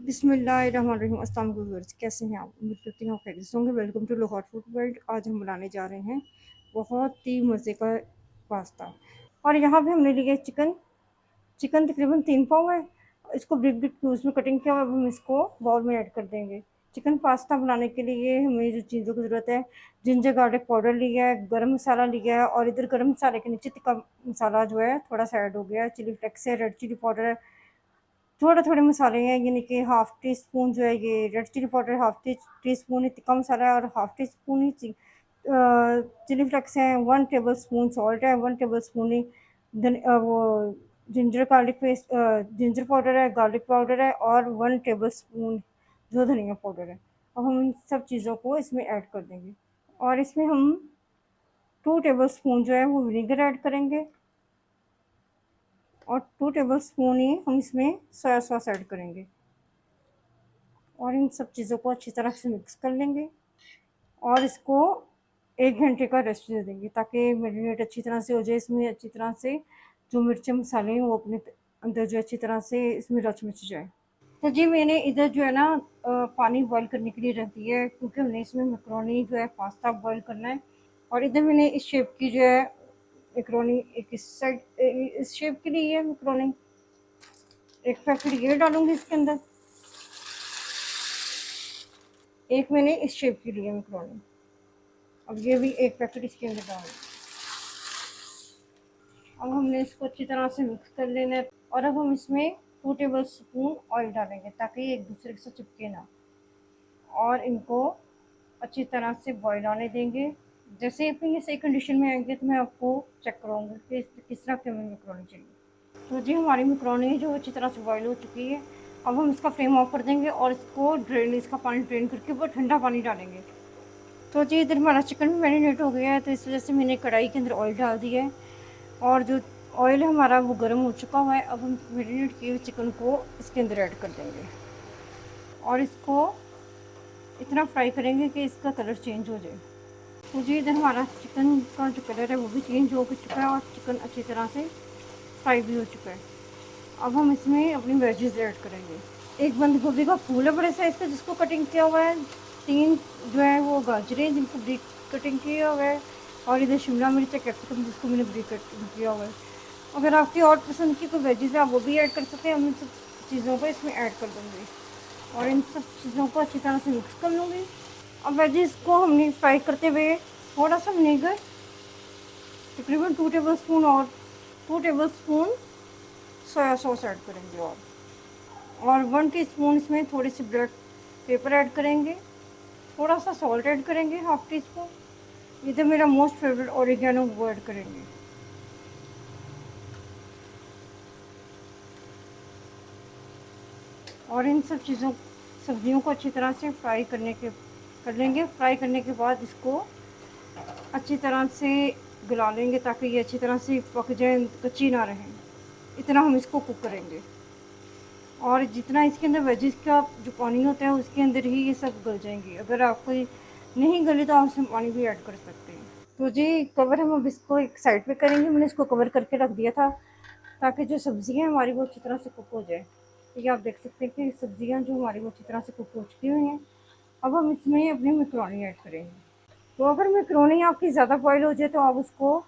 बिस्मिल्लाहिर्रहमानिर्रहीम। अस्सलाम वालेकुम व्यूअर्स, कैसे हैं आप? उम्मीद करती हूँ आप खैरियत से होंगे। Welcome to Lahore food world. आज हम बनाने जा रहे हैं बहुत ही मज़े का पास्ता। और यहाँ पे हमने लिया है चिकन। चिकन तकरीबन 3 पाव है। इसको ब्रिक ब्रिक क्यूब्स में कटिंग किया हुआ है। अब हम इसको बाउल में ऐड कर देंगे। चिकन पास्ता बनाने के लिए हमें जो चीज़ों की ज़रूरत है, जिंजर गार्लिक पाउडर लिया है, गरम मसाला लिया है, और इधर गरम मसाले के नीचे टिक्का मसाला जो है थोड़ा सा ऐड हो गया है, चिली फ्लेक्स है, रेड चिली पाउडर है, थोड़े थोड़े मसाले हैं, यानी कि हाफ टी स्पून जो है ये red chili powder, half teaspoon ही टिक्का मसाला है, और हाफ टी स्पून ही चिली फ्लेक्स है, 1 टेबल स्पून सॉल्ट है, 1 टेबल स्पून ही वो ginger garlic paste, ginger powder है, गार्लिक पाउडर है, और 1 टेबल स्पून जो धनिया पाउडर है। अब हम इन सब चीज़ों को इसमें ऐड कर देंगे। और इसमें हम 2 टेबल स्पून जो है वो विनेगर ऐड करेंगे, और 2 टेबल स्पून ही हम इसमें सोया सॉस ऐड करेंगे। और इन सब चीज़ों को अच्छी तरह से मिक्स कर लेंगे, और इसको 1 घंटे का रेस्ट दे देंगे ताकि मैरिनेट अच्छी तरह से हो जाए। इसमें अच्छी तरह से जो मिर्च मसाले हैं वो अपने अंदर जो अच्छी तरह से इसमें रच मिच जाए। तो जी मैंने इधर जो है ना पानी बॉईल करने के लिए रख दिया है, क्योंकि हमने इसमें मैक्रोनी जो है पास्ता बॉईल करना है। और इधर मैंने इस शेप की जो है मैक्रोनी, एक इस साइड इस शेप के लिए है मैक्रोनी, एक पैकेट ये डालूंगी इसके अंदर, एक मैंने इस शेप की ली है मैक्रोनी। अब ये भी एक पैकेट इसके अंदर डाल। अब हमने इसको अच्छी तरह से मिक्स कर लेना है, और अब हम इसमें 2 टेबल स्पून ऑयल डालेंगे ताकि ये एक दूसरे के साथ चिपके ना, और इनको अच्छी तरह से बॉईल आने देंगे। जैसे ही ये सही कंडीशन में आएंगे तो मैं आपको चेक कराऊंगी कि किस तरह की हमें मैक्रोनी चाहिए। तो जी हमारी मैक्रोनी जो अच्छी तरह से बॉईल हो चुकी है। अब हम इसका फ्लेम ऑफ कर देंगे, और इसको इसका पानी ड्रेन करके वो ठंडा पानी डालेंगे। तो जी इधर हमारा चिकन भी मैरिनेट हो गया है, तो इस वजह से मैंने कढ़ाई के अंदर ऑयल डाल दिया है, और जो ऑयल है हमारा वो गर्म हो चुका हुआ है। अब हम मैरिनेट किए हुए चिकन को इसके अंदर ऐड कर देंगे, और इसको इतना फ्राई करेंगे कि इसका कलर चेंज हो जाए। तो जी इधर हमारा चिकन का जो कलर है वो भी चेंज हो चुका है, और चिकन अच्छी तरह से फ्राई भी हो चुका है। अब हम इसमें अपनी वेजीज ऐड करेंगे। एक बंद गोभी का फूल है बड़े साइज़ का जिसको कटिंग किया हुआ है, 3 जो है वो गाजरें जिनको ब्रिक कटिंग किया हुआ है, और इधर शिमला मिर्च है, कैप्सिकम जिसको मैंने ब्रिक कटिंग किया हुआ है। अगर आपकी और पसंद की कोई वेजीज है आप वो भी ऐड कर सकते हैं। हम इन सब चीज़ों को इसमें ऐड कर दूँगी, और इन सब चीज़ों को अच्छी तरह से मिक्स कर लूँगी। अब वेजीज को हमने फ्राई करते हुए थोड़ा सा विनेगर, तकरीबन 2 टेबल स्पून, और 2 table spoon soya sauce add करेंगे, और 1 टीस्पून इसमें थोड़ी सी ब्लैक पेपर ऐड करेंगे, थोड़ा सा सॉल्ट ऐड करेंगे, हाफ टी स्पून। इधर मेरा मोस्ट फेवरेट ओरिगेनो वो ऐड करेंगे। और इन सब चीज़ों सब्जियों को अच्छी तरह से कर लेंगे। फ्राई करने के बाद इसको अच्छी तरह से गला लेंगे ताकि ये अच्छी तरह से पक जाए, कच्ची ना रहे। इतना हम इसको कुक करेंगे, और जितना इसके अंदर वेजिस का जो पानी होता है उसके अंदर ही ये सब गल जाएंगी। अगर आपको नहीं गले तो आप इसमें पानी भी ऐड कर सकते हैं। तो जी कवर हम अब इसको एक साइड पे करेंगे। मैंने इसको कवर करके रख दिया था ताकि जो सब्जियां हमारी वो अच्छी तरह से कुक हो जाए। तो ये आप देख सकते हैं कि सब्जियां जो हमारी वो अच्छी तरह से कुक हो चुकी हुई हैं। अब हम इसमें अपनी मैक्रोनी ऐड करेंगे। तो अगर मैक्रोनी आपकी ज़्यादा बॉयल हो जाए तो आप उसको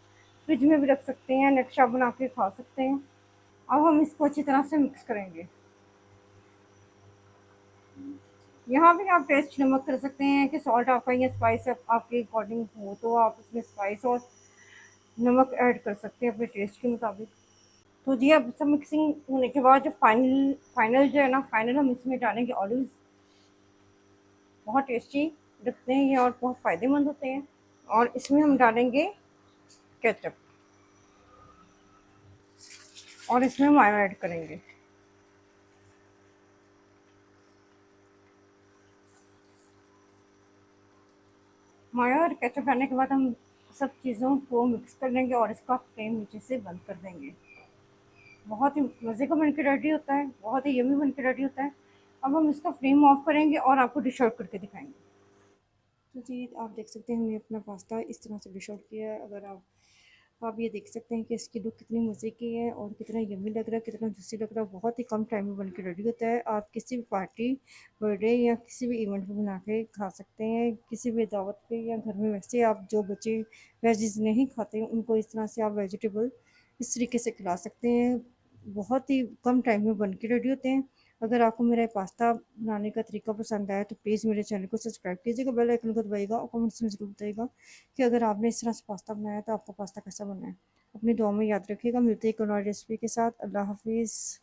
फ्रिज में भी रख सकते हैं, नेक्स्ट आप बना के खा सकते हैं। अब हम इसको अच्छी तरह से मिक्स करेंगे। यहाँ पे आप टेस्ट नमक कर सकते हैं कि सॉल्ट आपका या स्पाइस आपके अकॉर्डिंग हो तो आप इसमें स्पाइस और नमक ऐड कर सकते हैं अपने टेस्ट के मुताबिक। तो जी अब सब मिक्सिंग होने के बाद जो फाइनल फाइनल जो है ना फाइनल हम इसमें डालेंगे ऑलिव्स। बहुत टेस्टी लगते हैं ये और बहुत फ़ायदेमंद होते हैं। और इसमें हम डालेंगे केचप, और इसमें मायो ऐड करेंगे। मायो और केचप डालने के बाद हम सब चीज़ों को मिक्स कर लेंगे, और इसका फ्लेम नीचे से बंद कर देंगे। बहुत ही मज़े का बन के रेडी होता है, बहुत ही यम्मी बन के रेडी होता है। अब हम इसका फ्लेम ऑफ करेंगे और आपको डिश आउट करके दिखाएंगे। तो जी आप देख सकते हैं हमने अपना पास्ता इस तरह से डिश आउट किया है। अगर आप आप ये देख सकते हैं कि इसकी लुक कितनी मज़े की है और कितना यम्मी लग रहा है, कितना जूसी लग रहा है। बहुत ही कम टाइम में बन के रेडी होता है। आप किसी भी पार्टी, बर्थडे या किसी भी इवेंट में बना के खा सकते हैं, किसी भी दावत पे या घर में। वैसे आप जो बच्चे वेजिज़ नहीं खाते उनको इस तरह से आप वेजिटेबल इस तरीके से खिला सकते हैं। बहुत ही कम टाइम में बन के रेडी होते हैं। अगर आपको मेरा ये पास्ता बनाने का तरीका पसंद आया तो प्लीज़ मेरे चैनल को सब्सक्राइब कीजिएगा, बेल आइकन को दबाइएगा और कमेंट्स में ज़रूर बताइएगा कि अगर आपने इस तरह से पास्ता बनाया तो आपका पास्ता कैसा बना है। अपनी दुआ में याद रखिएगा। मिलते हैं एक और नई रेसिपी के साथ। अल्लाह हाफिज़।